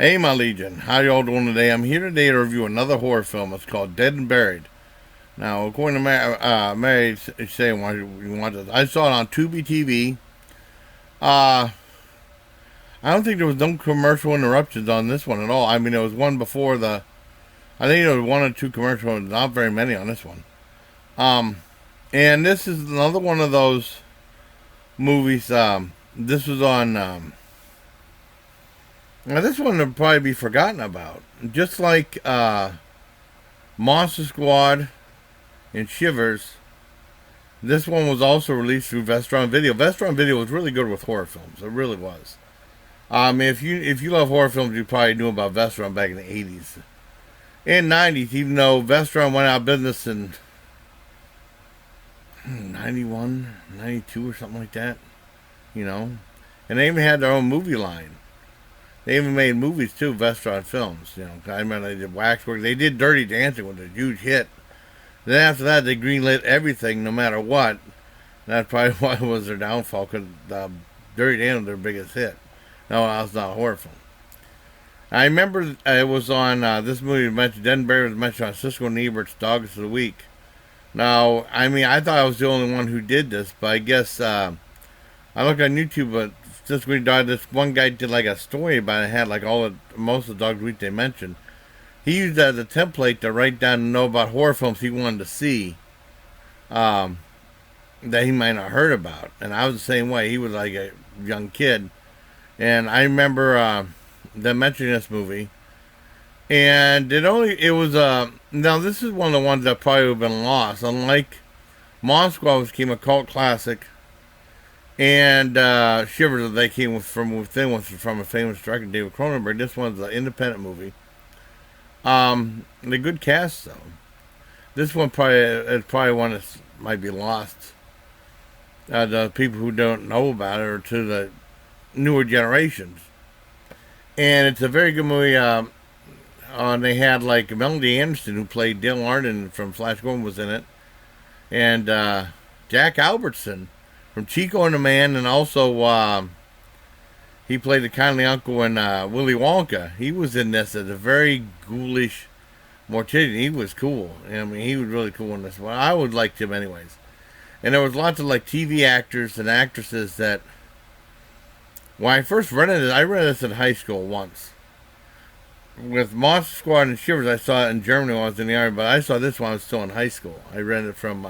Hey, my Legion. How y'all doing today? I'm here today to review another horror film. It's called Dead and Buried. Now, according to Mary saying why you want this, I saw it on Tubi TV. Uh, I don't think there was no commercial interruptions on this one at all. I mean, there was one before the. I think there was one or two commercials, not very many on this one. Um, and this is another one of those movies. This was on. Now, this one will probably be forgotten about. Just like Monster Squad and Shivers, this one was also released through Vestron Video. Vestron Video was really good with horror films. It really was. If you love horror films, you probably knew about Vestron back in the 80s and 90s, even though Vestron went out of business in 91, 92 or something like that. You know? And they even had their own movie line. They even made movies too, Vestron Films. You know, I remember they did Waxwork. They did Dirty Dancing, with a huge hit. Then after that, they greenlit everything, no matter what. That's probably why it was their downfall, because Dirty Dancing was their biggest hit. No, that was not a horror film. I remember it was on this movie mentioned. Dead and Buried was mentioned on Siskel and Ebert's Dogs of the Week. Now, I mean, I thought I was the only one who did this, but I guess I looked on YouTube, but since we died, this one guy did like a story about it. Had like most of the Dogs of the Week they mentioned. He used that as a template to write down and know about horror films he wanted to see, that he might not heard about. And I was the same way. He was like a young kid, and I remember them mentioning this movie. And it was now this is one of the ones that probably would have been lost. Unlike Monster Squad, which became a cult classic, and Shivers, they came from within, was from a famous director, David Cronenberg. This one's an independent movie. The good cast though. This one is probably one that might be lost. The people who don't know about it, or to the newer generations. And it's a very good movie. They had like Melody Anderson, who played Dale Arden from Flash Gordon, was in it, and Jack Albertson from Chico and the Man, and also he played the kindly uncle in Willy Wonka. He was in this as a very ghoulish mortician. He was cool. I mean, he was really cool in this one. I would like him anyways. And there was lots of like TV actors and actresses that. When I first rented it, I rented this in high school once. With Monster Squad and Shivers, I saw it in Germany when I was in the Army, but I saw this when I was still in high school. I rented it from,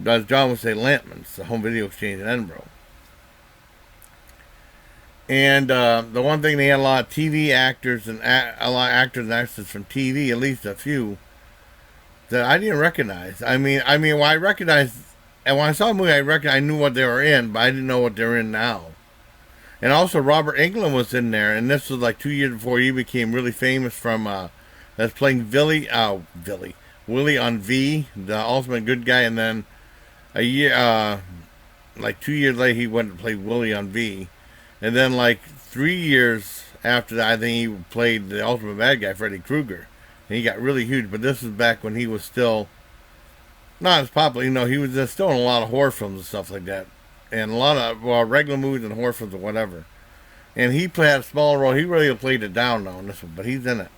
as John would say, Lampman's, the home video exchange in Edinburgh. And the one thing, they had a lot of TV actors and a lot of actors and actresses from TV, at least a few, that I didn't recognize. I mean, well, I recognized, and when I saw the movie, I knew what they were in, but I didn't know what they were in now. And also Robert Englund was in there, and this was like 2 years before he became really famous from that's playing Willie on V, the ultimate good guy, and then like 2 years later he went to play Willie on V, and then like 3 years after that, I think he played the ultimate bad guy, Freddy Krueger, and he got really huge. But this was back when he was still not as popular. You know, he was still in a lot of horror films and stuff like that. And a lot of regular movies and horror films or whatever. And he had a small role. He really played it down now in this one, but he's in it.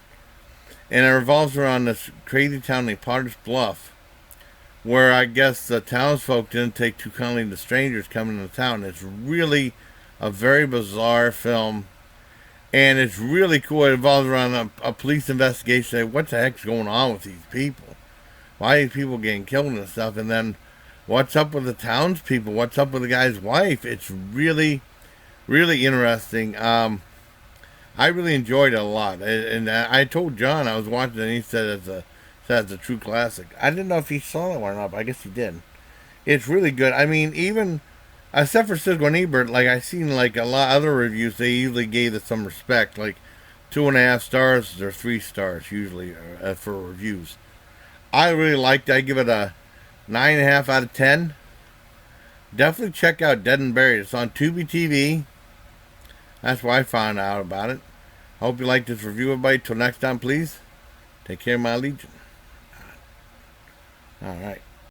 And it revolves around this crazy town named Potter's Bluff, where I guess the townsfolk didn't take too kindly to strangers coming into town. It's really a very bizarre film, and it's really cool. It revolves around a police investigation. Like, what the heck's going on with these people? Why are these people getting killed and stuff? And then what's up with the townspeople? What's up with the guy's wife? It's really, really interesting. I really enjoyed it a lot. And I told John I was watching it, and he said it's a true classic. I didn't know if he saw that one or not, but I guess he did. It's really good. I mean, even, except for Siskel and Ebert, like I seen like a lot of other reviews, they usually gave it some respect. Like 2.5 stars or 3 stars usually for reviews. I really liked it. I give it a 9.5 out of 10. Definitely check out Dead and Buried. It's on Tubi TV. That's where I found out about it. Hope you liked this review, everybody. Till next time, please. Take care, my Legion. All right.